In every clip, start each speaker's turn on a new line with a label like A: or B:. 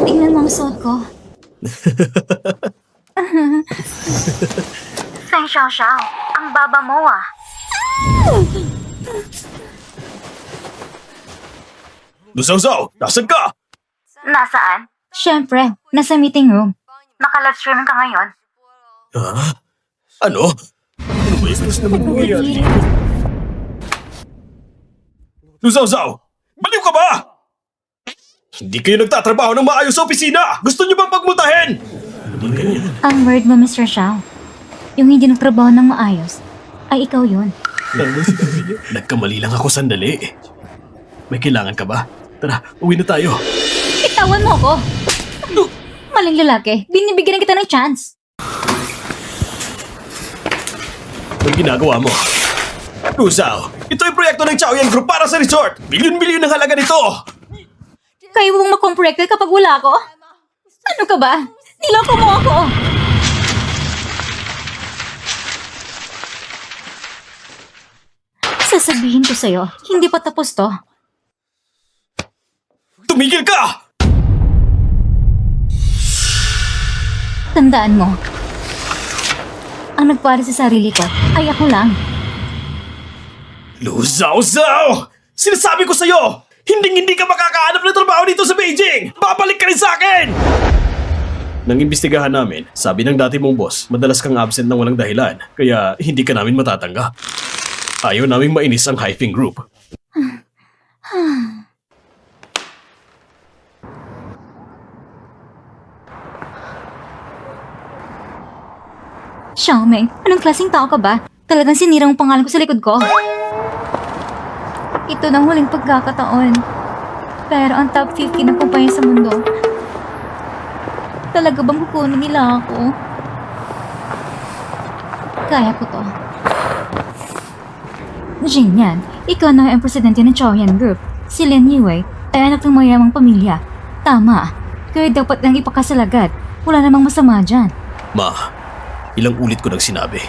A: Tingnan mo ang suot ko.
B: Feng Xiao, ang baba mo ah.
C: Lusaw-saw, nasan ka?
B: Nasaan?
A: Siyempre, nasa meeting room.
B: Naka-live streaming ka ngayon?
C: Ha? Ano? Ano ba yung stress naman mo yan? Lusaw-saw, baliw ka ba? Hindi kayo nagtatrabaho ng maayos sa opisina! Gusto niyo bang pagmutahin? Hindi ganyan.
A: Ang word mo, Mr. Xiao. Yung hindi nagtrabaho ng maayos, ay ikaw yun.
C: Nagkamali lang ako sandali. May kailangan ka ba? Tara, uwi na tayo.
A: Itawan mo ako! Maling lalaki, binibigyan kita ng chance.
C: Anong ginagawa mo? Lusaw, ito ay proyekto ng Chaoyan Group para sa resort! Milyon-milyon ang halaga nito!
A: Kayo mong mag-compracted kapag wala ako? Ano ka ba? Niloko mo ako! Sasabihin ko sa'yo, hindi pa tapos to.
C: Tumigil ka!
A: Tandaan mo, ang nagpara sa sarili ko ay ako lang.
C: Lusaw-saw! Sinasabi ko sa'yo! Hindi ka makakahanap ng trabaho dito sa Beijing! Babalik ka rin sa akin! Nang imbestigahan namin, sabi ng dati mong boss, madalas kang absent ng walang dahilan, kaya hindi ka namin matatanggap. Ayaw naming mainis ang Hyping Group.
A: Xiaoming, anong klaseng tao ka ba? Talagang sinira ang pangalan ko sa likod ko. Ito na ang huling pagkakataon. Pero ang top 50 ng kumpanya sa mundo. Talaga bang kukunin nila ako? Kaya ko to. Jin yan, ikaw na ang presidente ng Chaoyan Group. Si Lin Yue ay anak ng mayamang pamilya. Tama, kaya dapat nang ipakasal agad. Wala namang masama dyan.
C: Ma, ilang ulit ko nang sinabi,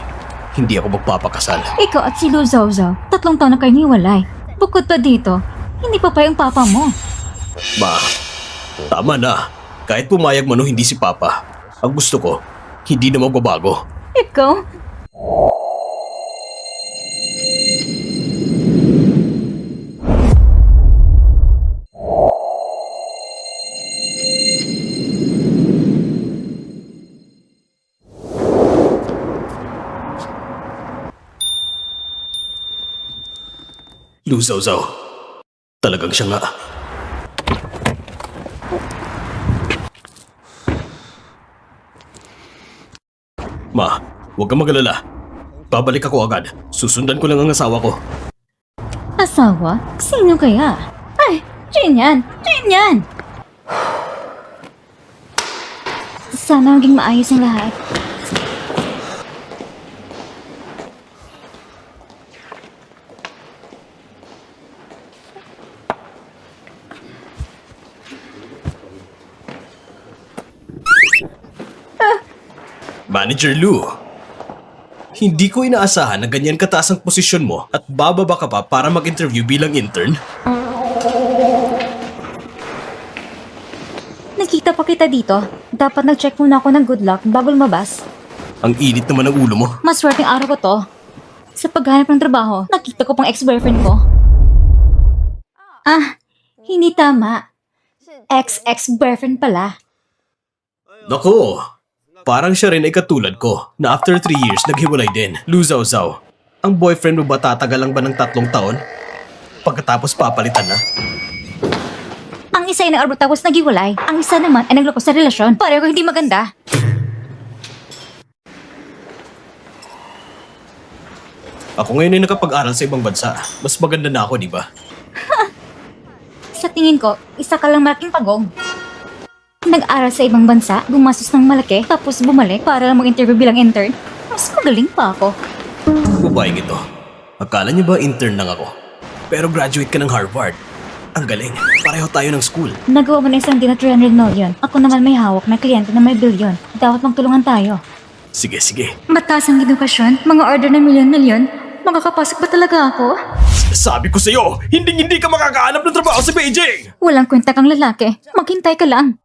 C: hindi ako magpapakasal.
A: Ikaw at si Lu Zhaozhao, 3 taon na kayo niwalay. Bukod pa dito, hindi pa yung papa mo.
C: Ma, tama na. Kahit pumayag man o hindi si Papa, ang gusto ko, hindi na magbabago.
A: Ikaw?
C: Lusaw-saw, talagang siya nga. Ma, huwag kang mag-alala. Babalik ako agad. Susundan ko lang ang asawa ko.
A: Asawa? Sino kaya? Ay, Jin yan! Jin yan! Sana maging maayos ang lahat.
C: Manager Lu, hindi ko inaasahan na ganyan kataas ang posisyon mo at bababa ka pa para mag-interview bilang intern.
A: Nakita pa kita dito. Dapat nag-check muna ako ng good luck bago lumabas.
C: Ang init naman ng ulo mo.
A: Maswerteng araw ko to. Sa paghanap ng trabaho, nakita ko pang ex-boyfriend ko. Ah, hindi tama. Ex-boyfriend pala.
C: Naku, parang siya rin ay katulad ko na after 3 years naghiwalay din. Lusaw-saw, ang boyfriend mo ba tatagal lang ba ng 3 taon? Pagkatapos papalitan na?
A: Ang isa ay nag-abroad tapos naghiwalay. Ang isa naman ay nagloko sa relasyon. Pareho hindi maganda.
C: Ako ngayon ay nakapag-aral sa ibang bansa. Mas maganda na ako, di ba?
A: Sa tingin ko, isa ka lang malaking pagong. Nag-aral sa ibang bansa, gumastos ng malaki, tapos bumalik para lang mag-interview bilang intern. Mas magaling pa ako.
C: Babaeng ito. Akala niyo ba intern lang ako? Pero graduate ka ng Harvard. Ang galing. Pareho tayo ng school.
A: Nagawa mo na isang din na 300 million. Ako naman may hawak na kliyente na may billion. Dapat magtulungan tayo.
C: Sige, sige.
A: Mataas ang edukasyon, mga order na milyon-milyon. Makakapasok ba talaga ako?
C: Sabi ko sa'yo, hindi ka makakahanap ng trabaho sa Beijing!
A: Walang kwenta kang lalaki. Maghintay ka lang.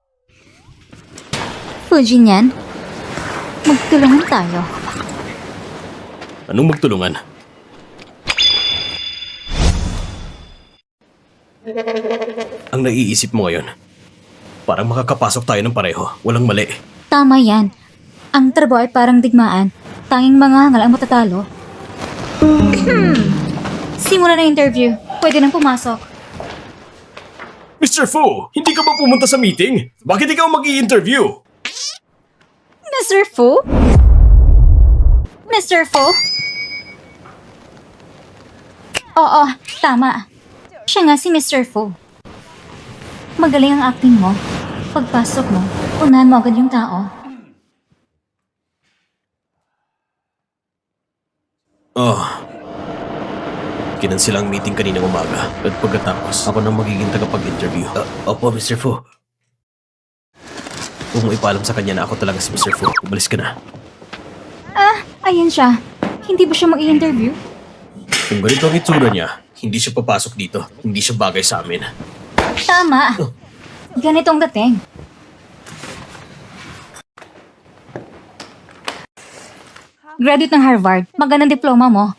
A: Fujin, magtulungan tayo.
C: Anong magtulungan? Ang naiisip mo ngayon, parang makakapasok tayo ng pareho. Walang mali.
A: Tama yan. Ang trabaho ay parang digmaan. Tanging mga hangal ang matatalo. Simula na interview. Pwede nang pumasok.
C: Mr. Fu, hindi ka ba pumunta sa meeting? Bakit ikaw mag-i-interview?
A: Mr. Fu? Mr. Fu? Oo, tama. Siya nga si Mr. Fu. Magaling ang acting mo. Pagpasok mo, unahan mo agad yung tao.
C: Oh. Kinansila ang meeting kaninang umaga at pagkatapos ako nang magiging tagapag-interview. Opo, Mr. Fu. Huwag mo ipaalam sa kanya na ako talaga si Mr. Fu. Umalis ka na.
A: Ayan siya. Hindi ba siya mag-i-interview?
C: Kung ganito ang itsura niya, hindi siya papasok dito. Hindi siya bagay sa amin.
A: Tama. Ganito ang dating. Graduate ng Harvard. Magandang diploma mo.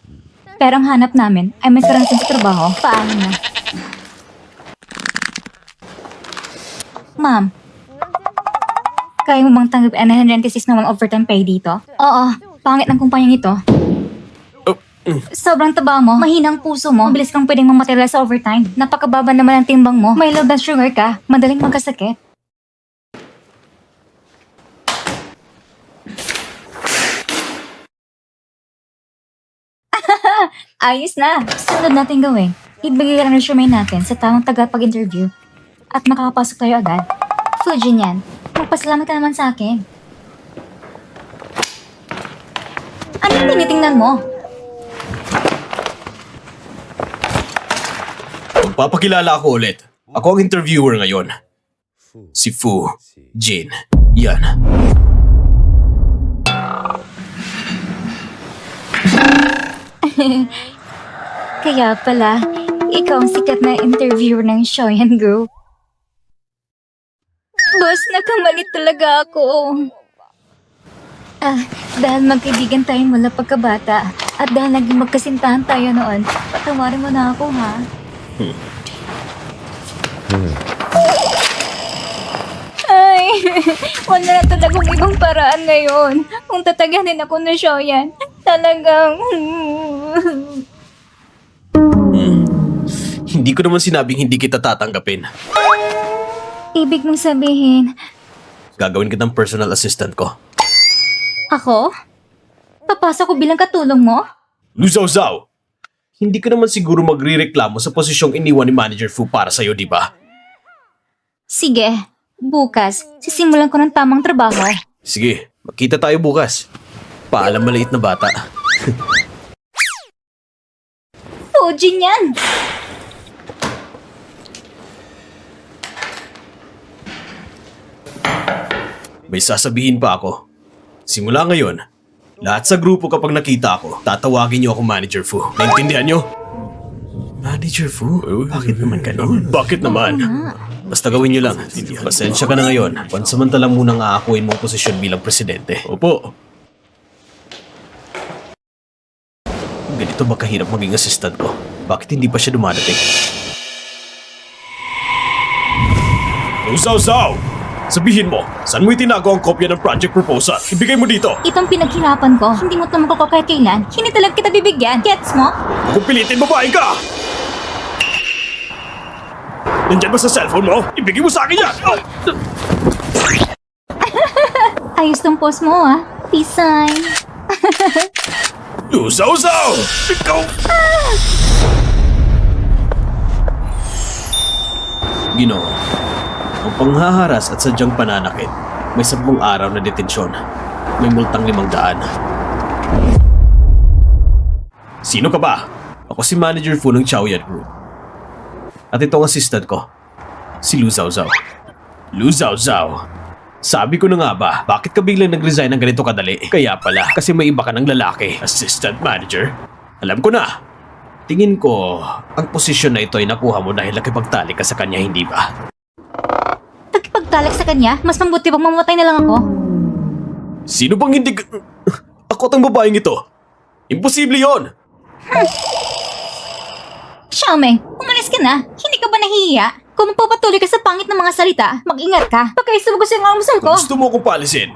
A: Pero ang hanap namin ay may karanasan sa trabaho. Paalam na. Ma'am, kaya mo bang tanggap 996 naman overtime pay dito? Oo, pangit ng kumpanyang ito. Sobrang taba mo, mahinang puso mo, mabilis kang pwedeng mamaterial sa overtime. Napakababa naman ang timbang mo, may low blood sugar ka, madaling magkasakit. Ayos na! Sunod natin gawin. Ibigay ang resume natin sa tamang tagapag-interview at makakapasok tayo agad. Fujin yan. Magpasalamat ka naman sa akin. Ano yung tinitingnan mo?
C: Magpapakilala ako ulit. Ako ang interviewer ngayon. Si Fu Jin. Yan.
A: Kaya pala, ikaw ang sikat na interviewer ng Shoyan Group. Boss, nakamali talaga ako. Dahil magkaibigan tayo mula pagkabata at dahil naging magkasintahan tayo noon, patawarin mo na ako, ha? Ay, wala na talagang ibang paraan ngayon. Kung tataganin ako na Shoyan, talagang...
C: Hindi ko naman sinabing hindi kita tatanggapin.
A: Ibig mong sabihin,
C: Gagawin kitang personal assistant ko.
A: ako? Papasok ko bilang katulong mo?
C: Lu Zhao Zhao! Hindi ka naman siguro magre-reklamo sa posisyong iniwan ni Manager Fu para sa'yo, di ba?
A: Sige, bukas, sisimulan ko ng tamang trabaho.
C: Sige, magkita tayo bukas. Paalam maliit na bata.
A: Fujin yan!
C: May sasabihin pa ako. Simula ngayon, lahat sa grupo kapag nakita ako, tatawagin niyo ako Manager Fu. Naintindihan niyo? Manager Fu? Bakit naman ganun? Bakit naman? Basta gawin niyo lang. Pasensya ka na ngayon. Pansamantala munang aakuin mong posisyon bilang presidente. Opo. Ganito ba kahirap maging assistant ko? Bakit hindi pa siya dumadating? Zhao Zhao! Sabihin mo, saan mo itinago ang kopya ng project proposal? Ibigay mo dito!
A: Itong pinaghirapan ko, hindi mo naman ko kahit kailan. Hindi talaga kita bibigyan. Gets mo?
C: Kung pilitin babae ka! Nandyan ba sa cellphone mo? Ibigay mo sa akin yan!
A: Ayos tong post mo, ah. Peace sign.
C: Lu Zhao Zhao! Ikaw! Ginoo, ang panghaharas at sadyang pananakit, may 10 araw na detensyon. May multang 500. Sino ka ba? Ako si Manager Fu ng Chaoyan Group. At ito ang assistant ko, si Lu Zhao Zhao. Lu Zhao Zhao, sabi ko na nga ba, bakit ka biglang nag-resign ng ganito kadali? Kaya pala, kasi may iba ka ng lalaki. Assistant manager? Alam ko na. Tingin ko, ang posisyon na ito ay nakuha mo dahil nakipagtalik ka sa kanya, hindi ba?
A: Pagtalik sa kanya, mas mabuti pang mamatay na lang ako.
C: Sino bang hindi... Ako at ang babaeng ito. Imposible yon.
A: Xiaoming, umalis ka na. Hindi ka ba nahihiya? Kung magpapatuloy ka sa pangit ng mga salita, mag-ingat ka. Pagkaisubog ko sa yung almusal ko.
C: Kung gusto mo akong palisin,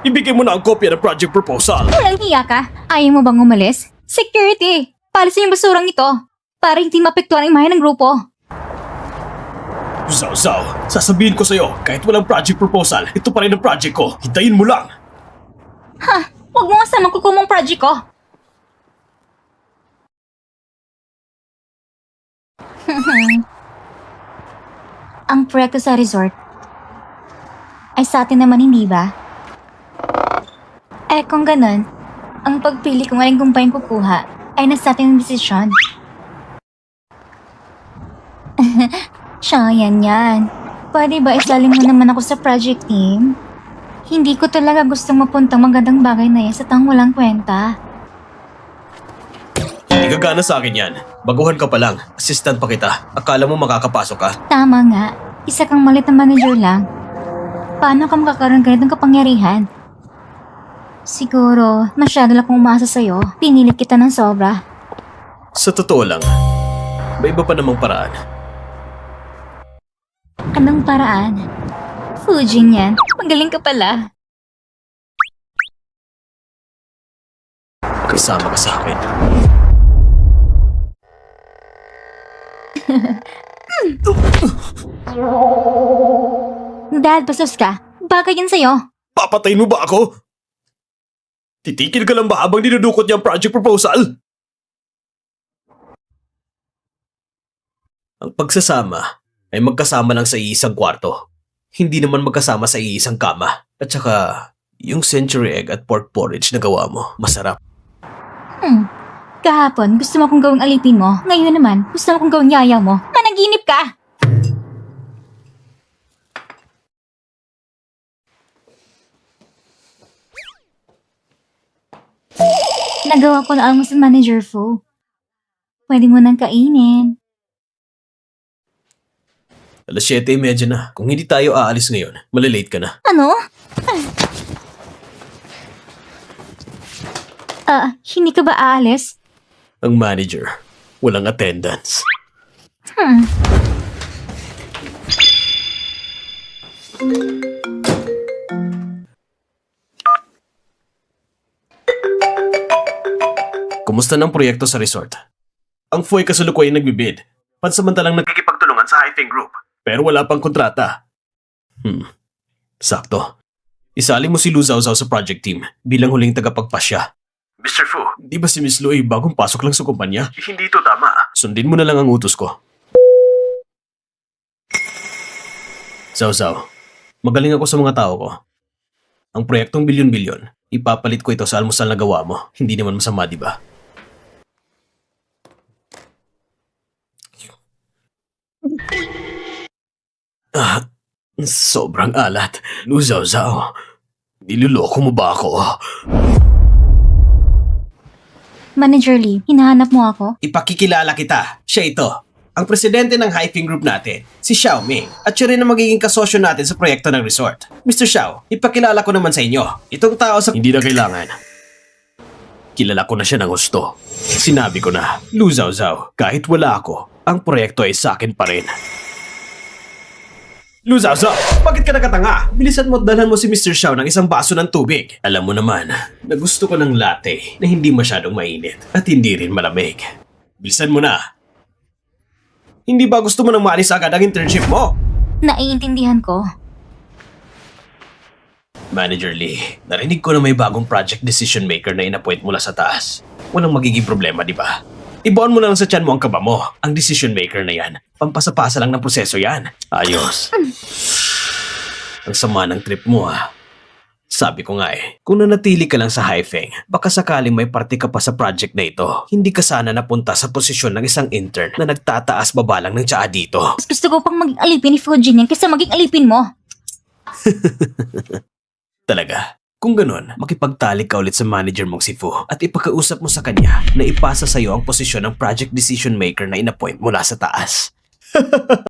C: ibigay mo na ang kopya ng project proposal.
A: Walang hiya ka. Ayaw mo bang umalis? Security! Palisin yung basurang ito para hindi mapektuhan ang imahe ng grupo.
C: Zao, sasabihin ko sa'yo, kahit walang project proposal, ito pa rin ang project ko. Hintayin mo lang.
A: Ha! Huwag mo kasamang kukumong project ko. Ang proyekto sa resort ay sa atin naman, hindi ba? Eh kung ganun, ang pagpili kung aling kumpanyang kukuha ay nasa atin ang desisyon. Siya, yan. Pwede ba isali mo naman ako sa project team? Hindi ko talaga gustong mapuntang magandang bagay na yan sa tang walang kwenta.
C: Hindi ka gana sa akin yan. Baguhan ka pa lang. Assistant pa kita. Akala mo makakapasok ka?
A: Tama nga, isa kang malit na manager lang. Paano ka makakaroon ganitong kapangyarihan? Siguro, masyado lang akong umasa sa'yo. Pinilit kita ng sobra.
C: Sa totoo lang, may iba pa namang paraan.
A: Anong paraan? Fujin yan. Magaling ka pala.
C: Kasama ka sa akin.
A: Dad, bastos ka. Bagay yan sa'yo.
C: Papatayin mo ba ako? Titikil ka lang ba habang dinudukot niya ang project proposal? Ang pagsasama ay magkasama lang sa iisang kwarto. Hindi naman magkasama sa iisang kama. At saka, yung century egg at pork porridge na gawa mo, masarap.
A: Kahapon, gusto mo akong gawing alipin mo. Ngayon naman, gusto mo akong gawing yaya mo. Managinip ka! Nagawa ko na almost manager Fu. Pwede mo nang kainin.
C: Alas 7:30 na. Kung hindi tayo aalis ngayon, malilate ka na.
A: Ano? Hindi ka ba aalis?
C: Ang manager, walang attendance. Kumusta ng proyekto sa resort? Ang FOI kasalukuyan nagbibid. Pansamantalang nagkikipagtulungan sa Hyphen Group. Pero wala pang kontrata. Sakto. Isali mo si Lu Zhaozhao sa project team bilang huling tagapagpasya. Mr. Fu, di ba si Miss Lu ay bagong pasok lang sa kumpanya? Hindi ito tama. Sundin mo na lang ang utos ko. Zhaozhao, magaling ako sa mga tao ko. Ang proyektong bilyon-bilyon, ipapalit ko ito sa almusal na gawa mo. Hindi naman masama, di ba? Sobrang alat. Lu Zhaozhao, niloloko mo ba ako?
A: Manager Lee, hinahanap mo ako?
C: Ipakikilala kita. Siya ito. Ang presidente ng Hyphen Group natin, si Xiao Ming. At siya rin ang magiging kasosyo natin sa proyekto ng resort. Mr. Xiao, ipakilala ko naman sa inyo. Itong tao sa... Hindi na kailangan. Kilala ko na siya ng gusto. Sinabi ko na, Lu Zhaozhao, kahit wala ako, ang proyekto ay sa akin pa rin. Lu Zhaozhao, bakit ka nakatanga? Bilisan mo at dalhan mo si Mr. Xiao ng isang baso ng tubig. Alam mo naman, na gusto ko ng latte na hindi masyadong mainit at hindi rin malamig. Bilisan mo na. Hindi ba gusto mo nang maalis agad ang internship mo?
A: Naiintindihan ko.
C: Manager Lee, narinig ko na may bagong project decision maker na inappoint mula sa taas. Walang magiging problema, di ba? Ibaon mo na lang sa tiyan mo ang kaba mo. Ang decision maker na yan. Pampasa-pasa lang ng proseso yan. Ayos. Ang sama ng trip mo ha. Sabi ko nga kung nanatili ka lang sa Hyphen, baka sakaling may parte ka pa sa project na ito. Hindi ka sana napunta sa posisyon ng isang intern na nagtataas baba lang ng tsaa dito.
A: Mas gusto ko pang maging alipin ni Fujin yan kaysa maging alipin mo.
C: Talaga, Kung ganun, makipagtalik ka ulit sa manager mong si Fu at ipakausap mo sa kanya na ipasa sa'yo ang posisyon ng project decision maker na inappoint mula sa taas.